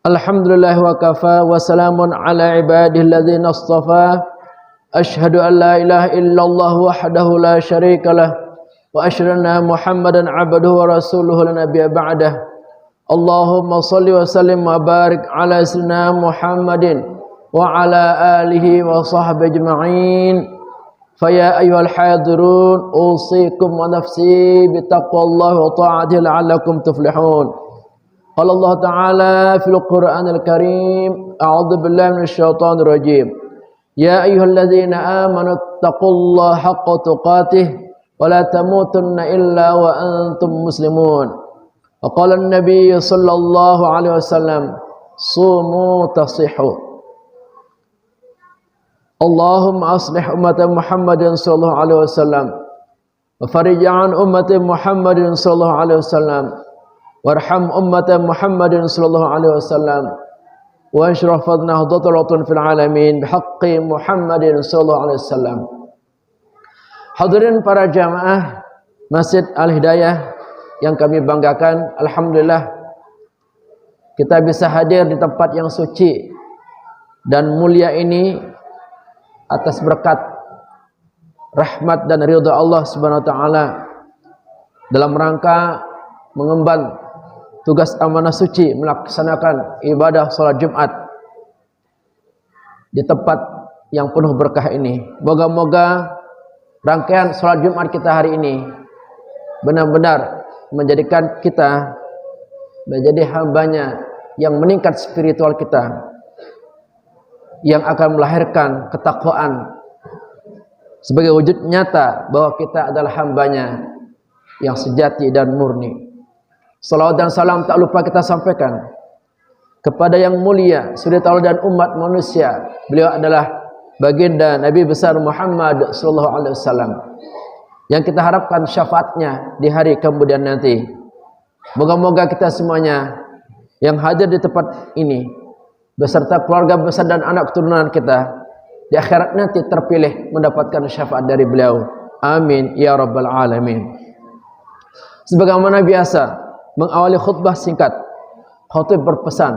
Alhamdulillah wa kafa wa salamun ala ibadihi alladhina istafa. Ashhadu an la ilaha illallah wahdahu la syarika lah wa asyhadu anna Muhammadan abduhu wa rasuluhu la nabiyya ba'dah. Allahumma shalli wa sallim wa barik ala sayyidina Muhammadin wa ala alihi wa sahbihi ajma'in. Faya ayyuhal hadirun usikum wa nafsi bitaqwallahi wa ta'atihi la'allakum tuflihun. Qala Allah Ta'ala fil Qur'anil Karim, a'udzu billahi minasyaitonir rajim. Ya ayyuhalladzina amanu taqullaha haqqa tuqatih wa la tamutunna illa wa antum muslimun. Wa qala an-nabiy sallallahu alaihi wasallam, sumu tasihhu. Allahumma aslih ummata Muhammadin sallallahu alaihi wasallam wa farij an ummati Muhammadin sallallahu alaihi wasallam. Warham ummata Muhammadin sallallahu alaihi wasallam wa ashraf nahdhatun fil alamin bihaqqi Muhammadin sallallahu alaihi wasallam. Hadirin para jamaah Masjid Al-Hidayah yang kami banggakan, alhamdulillah kita bisa hadir di tempat yang suci dan mulia ini atas berkat rahmat dan ridha Allah Subhanahu wa taala dalam rangka mengemban tugas amanah suci melaksanakan ibadah salat Jumat di tempat yang penuh berkah ini. Moga-moga rangkaian salat Jumat kita hari ini benar-benar menjadikan kita menjadi hambanya yang meningkat spiritual kita, yang akan melahirkan ketakwaan sebagai wujud nyata bahwa kita adalah hambanya yang sejati dan murni. Salawat dan salam tak lupa kita sampaikan kepada yang mulia suri tauladan umat manusia. Beliau adalah baginda Nabi besar Muhammad sallallahu alaihi wasallam yang kita harapkan syafaatnya di hari kemudian nanti. Moga-moga kita semuanya yang hadir di tempat ini beserta keluarga besar dan anak keturunan kita di akhirat nanti terpilih mendapatkan syafaat dari beliau. Amin ya rabbal alamin. Sebagaimana biasa mengawali khutbah singkat, khatib berpesan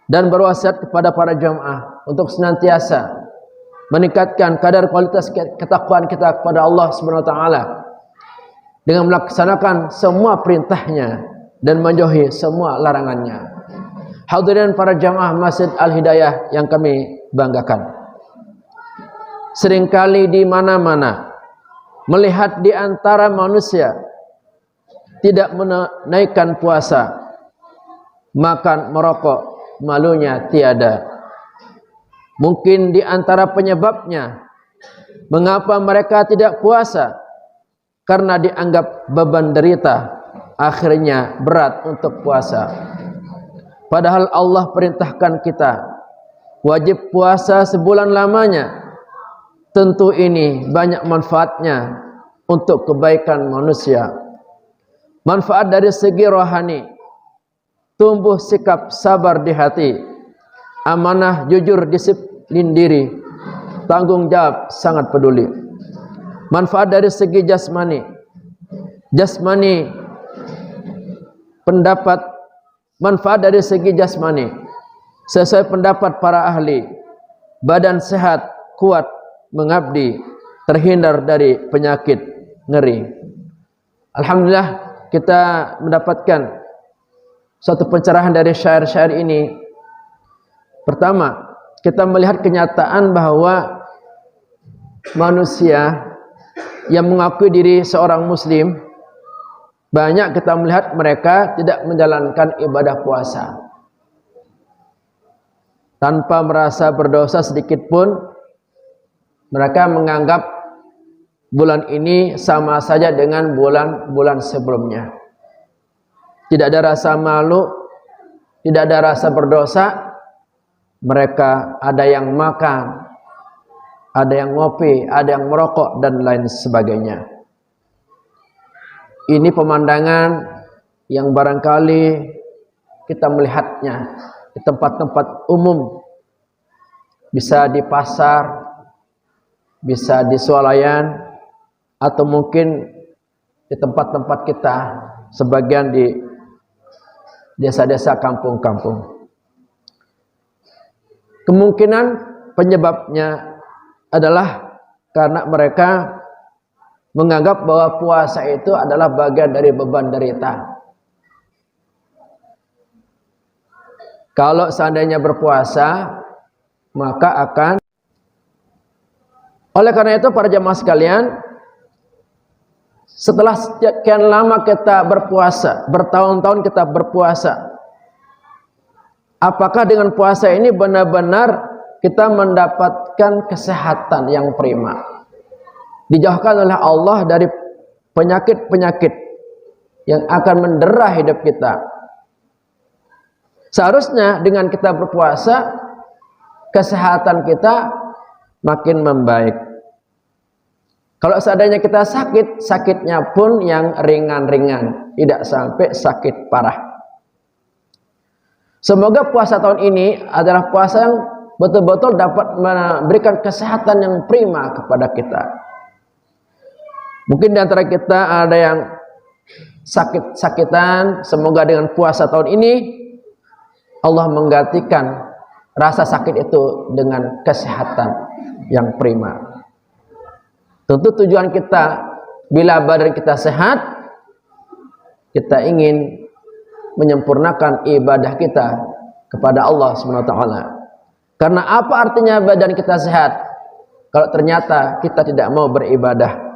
dan berwasiat kepada para jamaah untuk senantiasa meningkatkan kadar kualitas ketakwaan kita kepada Allah Subhanahu wa taala dengan melaksanakan semua perintahnya dan menjauhi semua larangannya. Hadirin para jamaah Masjid Al-Hidayah yang kami banggakan. Seringkali di mana-mana melihat di antara manusia tidak menaikkan puasa, makan, merokok, malunya tiada. Mungkin di antara penyebabnya mengapa mereka tidak puasa, karena dianggap beban derita, akhirnya berat untuk puasa. Padahal Allah perintahkan kita wajib puasa sebulan lamanya. Tentu ini banyak manfaatnya untuk kebaikan manusia. Manfaat dari segi rohani, tumbuh sikap sabar di hati, amanah, jujur, disiplin diri, tanggung jawab, sangat peduli. Manfaat dari segi jasmani, pendapat, manfaat dari segi jasmani, sesuai pendapat para ahli, badan sehat, kuat, mengabdi, terhindar dari penyakit ngeri. Alhamdulillah kita mendapatkan suatu pencerahan dari syair-syair ini. Pertama, kita melihat kenyataan bahwa manusia yang mengakui diri seorang muslim, banyak kita melihat mereka tidak menjalankan ibadah puasa. Tanpa merasa berdosa sedikit pun, mereka menganggap bulan ini sama saja dengan bulan-bulan sebelumnya. Tidak ada rasa malu, tidak ada rasa berdosa. Mereka ada yang makan, ada yang ngopi, ada yang merokok, dan lain sebagainya. Ini pemandangan yang barangkali kita melihatnya di tempat-tempat umum, bisa di pasar, bisa di swalayan, atau mungkin di tempat-tempat kita, sebagian di desa-desa kampung-kampung. kemungkinan penyebabnya adalah karena mereka menganggap bahwa puasa itu adalah bagian dari beban derita. Kalau seandainya berpuasa, maka akan. Oleh karena itu para jamaah sekalian, setelah sekian lama kita berpuasa, bertahun-tahun kita berpuasa, apakah dengan puasa ini benar-benar kita mendapatkan kesehatan yang prima? Dijauhkan oleh Allah dari penyakit-penyakit yang akan mendera hidup kita. Seharusnya dengan kita berpuasa, kesehatan kita makin membaik. Kalau seandainya kita sakit, sakitnya pun yang ringan-ringan, tidak sampai sakit parah. Semoga puasa tahun ini adalah puasa yang betul-betul dapat memberikan kesehatan yang prima kepada kita. Mungkin di antara kita ada yang sakit-sakitan, semoga dengan puasa tahun ini Allah menggantikan rasa sakit itu dengan kesehatan yang prima. Tentu tujuan kita bila badan kita sehat, kita ingin menyempurnakan ibadah kita kepada Allah SWT. Karena apa artinya badan kita sehat kalau ternyata kita tidak mau beribadah?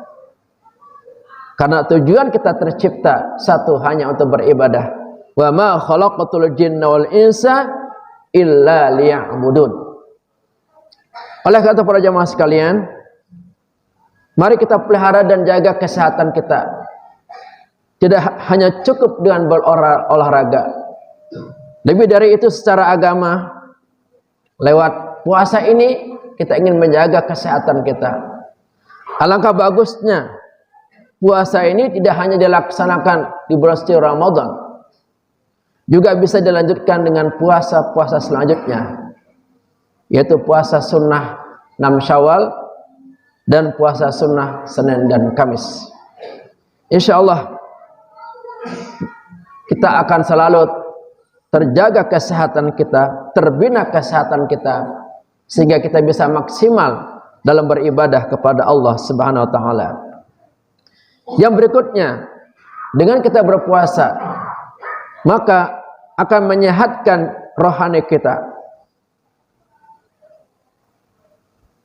Karena tujuan kita tercipta satu, hanya untuk beribadah. Wa ma khalaqatul jinna wal insa illa liya'budun. Oleh karena para jamaah sekalian, mari kita pelihara dan jaga kesehatan kita. Tidak hanya cukup dengan berolahraga. Lebih dari itu secara agama, lewat puasa ini kita ingin menjaga kesehatan kita. Alangkah bagusnya puasa ini tidak hanya dilaksanakan di bulan suci Ramadan, juga bisa dilanjutkan dengan puasa-puasa selanjutnya, yaitu puasa sunnah 6 Syawal dan puasa sunnah Senin dan Kamis. Insya Allah kita akan selalu terjaga kesehatan kita, terbina kesehatan kita, sehingga kita bisa maksimal dalam beribadah kepada Allah Subhanahu wa taala. Yang berikutnya, dengan kita berpuasa, maka akan menyehatkan rohani kita.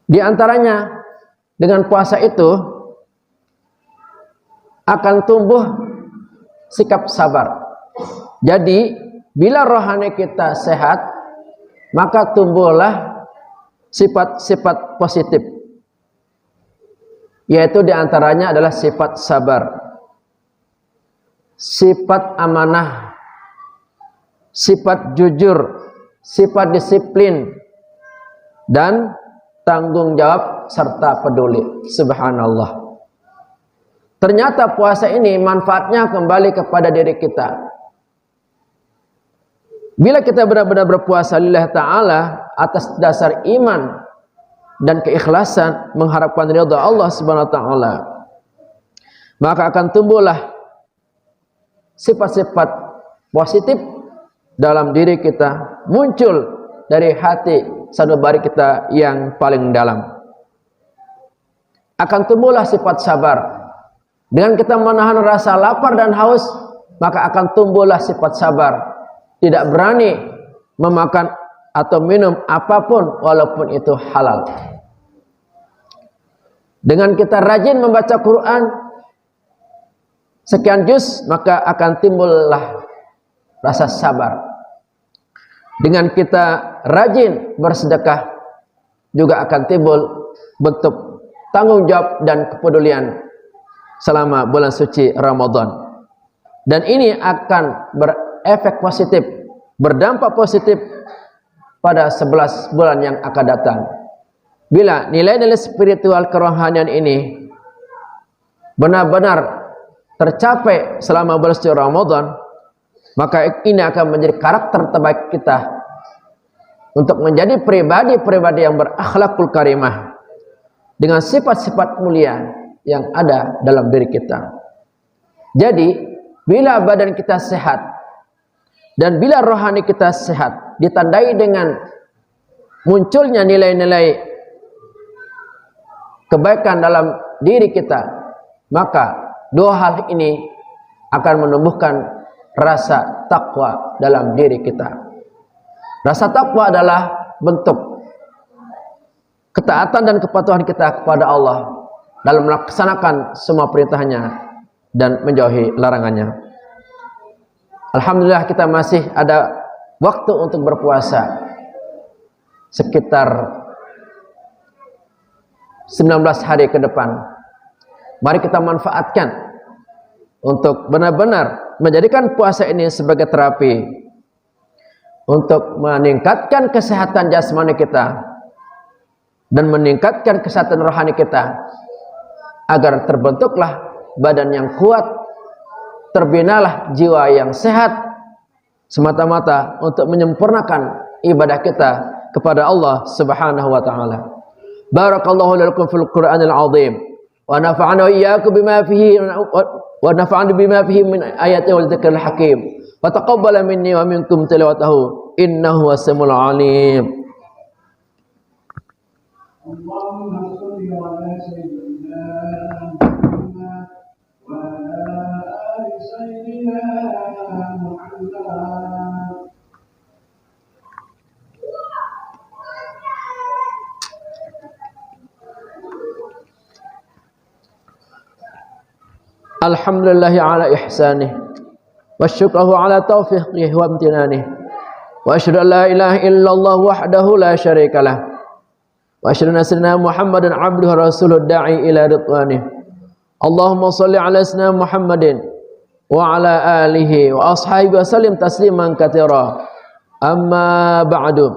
Di antaranya, dengan puasa itu akan tumbuh sikap sabar. Jadi, bila rohani kita sehat, maka tumbuhlah sifat-sifat positif. Yaitu di antaranya adalah sifat sabar, sifat amanah, sifat jujur, sifat disiplin, dan tanggung jawab serta peduli. Subhanallah. Ternyata puasa ini manfaatnya kembali kepada diri kita. Bila kita benar-benar berpuasa lillah ta'ala atas dasar iman dan keikhlasan mengharapkan ridha Allah Subhanahu wa taala, maka akan tumbuhlah sifat-sifat positif dalam diri kita, muncul dari hati sanubari kita yang paling dalam. Akan tumbuhlah sifat sabar. Dengan kita menahan rasa lapar dan haus, maka akan tumbuhlah sifat sabar. Tidak berani memakan atau minum apapun walaupun itu halal. Dengan kita rajin membaca Quran sekian juz, maka akan timbullah rasa sabar. Dengan kita rajin bersedekah, juga akan timbul bentuk tanggung jawab dan kepedulian selama bulan suci Ramadan. Dan ini akan berefek positif, berdampak positif pada 11 bulan yang akan datang. Bila nilai-nilai spiritual kerohanian ini benar-benar tercapai selama bulan suci Ramadan, maka ini akan menjadi karakter terbaik kita untuk menjadi pribadi-pribadi yang berakhlakul karimah dengan sifat-sifat mulia yang ada dalam diri kita. Jadi, bila badan kita sehat dan bila rohani kita sehat, ditandai dengan munculnya nilai-nilai kebaikan dalam diri kita, maka dua hal ini akan menumbuhkan rasa takwa dalam diri kita. Rasa takwa adalah bentuk ketaatan dan kepatuhan kita kepada Allah dalam melaksanakan semua perintahnya dan menjauhi larangannya. Alhamdulillah kita masih ada waktu untuk berpuasa sekitar 19 hari ke depan. Mari kita manfaatkan untuk benar-benar menjadikan puasa ini sebagai terapi untuk meningkatkan kesehatan jasmani kita dan meningkatkan kesehatan rohani kita, agar terbentuklah badan yang kuat, terbinalah jiwa yang sehat, semata-mata untuk menyempurnakan ibadah kita kepada Allah Subhanahu wa taala. Barakallahu lakum fil Qur'anil azim wa nafa'ana wa iyyakum bima fihi wa nafa'ana bima fihi min ayati wal dzikril hakim. Wa taqabbala minni wa minkum tilawatahu innahu was-sami'ul 'alim. Allahumma shalli ala sayyidina Muhammad wa ala ali sayyidina Muhammad. Alhamdulillah ala ihsanih wa syukruhu ala taufiqihi wa amtinanih wa asyhadu an la ilaha illallah wahdahu la syarikalah wa asyhadu anna sayyidina Muhammadan abduhu rasuluhu da'i ila ridwanih. Allahumma shalli ala sayyidina Muhammadin wa ala alihi wa ashabihi wa sallim tasliman katsira. Amma ba'du.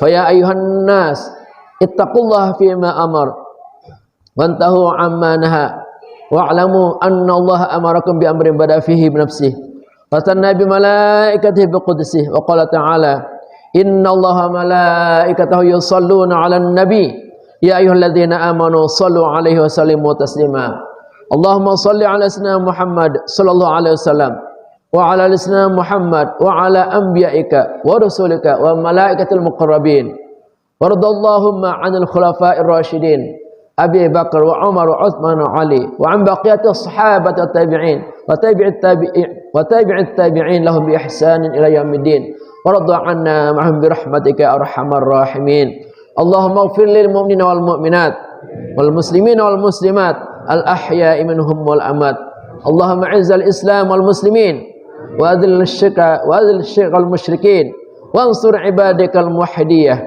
Fa ya ayyuhan nas ittaqullaha fima amar wantahu amma naha wa'lamu anna Allah amarakum bi amrin bada fihi bi nafsihi wa tanna bi malaikatihi bi qudsihi wa qala ta'ala inna Allaha malaikatahu yusalluna 'alan nabi ya ayyuhalladzina amanu sallu 'alaihi wa sallimu taslima. Allahumma shalli 'ala sayyidina Muhammad sallallahu alaihi wasallam wa 'ala sayyidina Muhammad wa 'ala anbiya'ika wa rusulika wa malaikatil muqarrabin waradallahumma 'anil khulafa'ir rasyidin Abi Bakar wa Umar wa Uthman wa Ali wa an baqiyatis sahabati wat tabi'in wa tabi'it tabi'in lahum bi ihsanin ila yaumiddin wa radha 'anna ma'hum bi rahmatika ya arhamar rahimin. Allahumma ighfir lil mu'minina wal mu'minat wal muslimina wal muslimat al ahya'i minhum wal amwat. Allahumma 'izzal islam wal muslimin wa adhil syirka wal musyrikin wansur ibadakal muwahhidiyah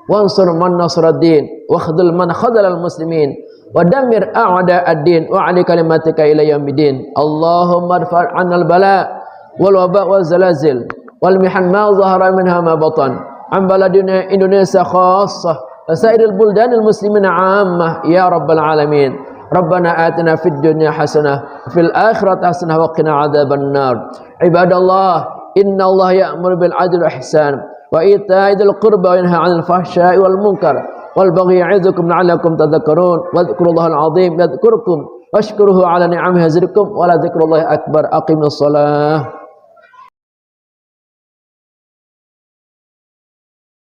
wansur man nasraddin wa khadhal man khadhalal muslimin wa dammir a'da ad-din wa 'ali kalimatika ila yaumiddin. Allahumma irfa' 'anna al-bala wal waba' wal zalazil wal mihan ma zahara minha ma batan an baladina Indonesia khassah wa sa'iril buldanil muslimina 'ammah ya rabbal alamin. Rabbana atina fid dunya hasanah wa fil akhirati hasanah wa qina 'adzaban nar. Ibadallah, innallaha ya'muru bil 'adli wal ihsan wa ita'i dzil qurba wa yanha 'anil fahsya'i wal munkar wal baghi ya'idukum la'allakum tadhakkarun wa dzkurullahal 'azim yadhkurukum washkuruhu 'ala ni'amihi yazidkum wa la dzikrullahi akbar. Aqimus shalah.